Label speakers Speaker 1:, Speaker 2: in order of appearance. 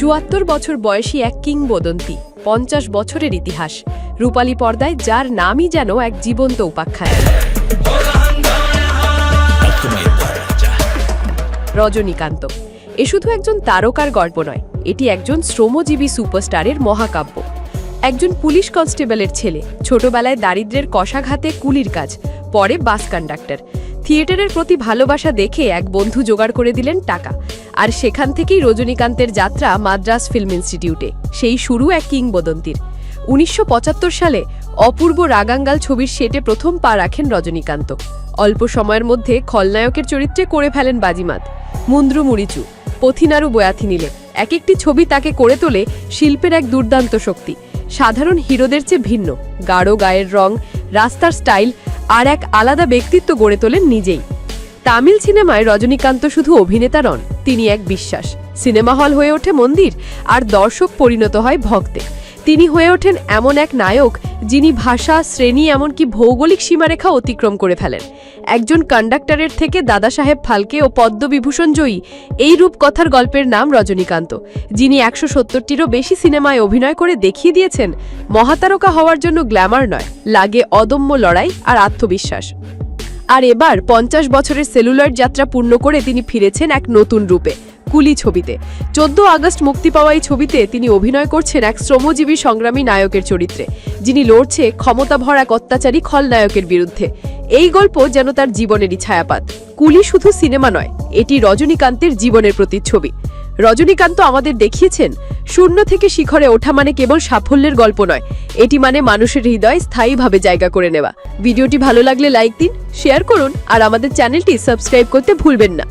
Speaker 1: ৭৪ বছর বয়সী এক কিংবদন্তি, ৫০ বছরের ইতিহাস, রূপালী পর্দায় যার নামই যেন এক জীবন্ত উপাখ্যান। রজনীকান্ত এ শুধু একজন তারকার গল্প নয়, এটি একজন শ্রমজীবী সুপারস্টারের মহাকাব্য। একজন পুলিশ কনস্টেবলের ছেলে, ছোটবেলায় দারিদ্র্যের কষাঘাতে কুলির কাজ, পরে বাস কন্ডাক্টর। থিয়েটারের প্রতি ভালোবাসা দেখে এক বন্ধু জোগাড় করে দিলেন টাকা, আর সেখান থেকেই রজনীকান্তের যাত্রা মাদ্রাস ফিল্ম ইনস্টিটিউটে। সেই শুরু এক কিংবদন্তির। ১৯৭৫ সালে অপূর্ব রাগাঙ্গাল ছবির সেটে প্রথম পা রাখেন রজনীকান্ত। অল্প সময়ের মধ্যে খলনায়কের চরিত্রে করে ফেলেন বাজিমাত। মুন্দ্রু মুড়িচু, পথিনারু বয়াথি নিলে এক একটি ছবি তাকে করে তোলে শিল্পের এক দুর্দান্ত শক্তি। সাধারণ হিরোদের চেয়ে ভিন্ন, গাঢ় গায়ের রং, রাস্তার স্টাইল আর এক আলাদা ব্যক্তিত্ব গড়ে তোলেন নিজেই। তামিল সিনেমায় রজনীকান্ত শুধু অভিনেতা নন, তিনি এক বিশ্বাস। সিনেমা হল হয়ে ওঠে মন্দির, আর দর্শক পরিণত হয় ভক্তে। তিনি হয়ে ওঠেন এমন এক নায়ক যিনি ভাষা, শ্রেণী, এমনকি ভৌগোলিক সীমারেখা অতিক্রম করে ফেলেন। একজন কন্ডাক্টরের থেকে দাদা সাহেব ফালকে ও পদ্মবিভূষণ জয়ী এই রূপকথার গল্পের নাম রজনীকান্ত, যিনি ১৭০টিরও বেশি সিনেমায় অভিনয় করে দেখিয়ে দিয়েছেন মহাতারকা হওয়ার জন্য গ্ল্যামার নয়, লাগে অদম্য লড়াই আর আত্মবিশ্বাস। আর এবার ৫০ বছরের সেলুলয়েড যাত্রা পূর্ণ করে তিনি ফিরেছেন এক নতুন রূপে, কুলি ছবিতে। ১৪ আগস্ট মুক্তি পাওয়া এই ছবিতে তিনি অভিনয় করছেন এক শ্রমজীবী সংগ্রামী নায়কের চরিত্রে, যিনি লড়ছে ক্ষমতাভর এক অত্যাচারী খলনায়কের বিরুদ্ধে। এই গল্প যেন তার জীবনেরই ছায়াপাত। কুলি শুধু সিনেমা নয়, এটি রজনীকান্তের জীবনের প্রতিচ্ছবি। রজনীকান্ত আমাদের দেখিয়েছেন, শূন্য থেকে শিখরে ওঠা মানে কেবল সাফল্যের গল্প নয়, এটি মানে মানুষের হৃদয় স্থায়ীভাবে জায়গা করে নেওয়া। ভিডিওটি ভালো লাগলে লাইক দিন, শেয়ার করুন, আর আমাদের চ্যানেলটি সাবস্ক্রাইব করতে ভুলবেন না।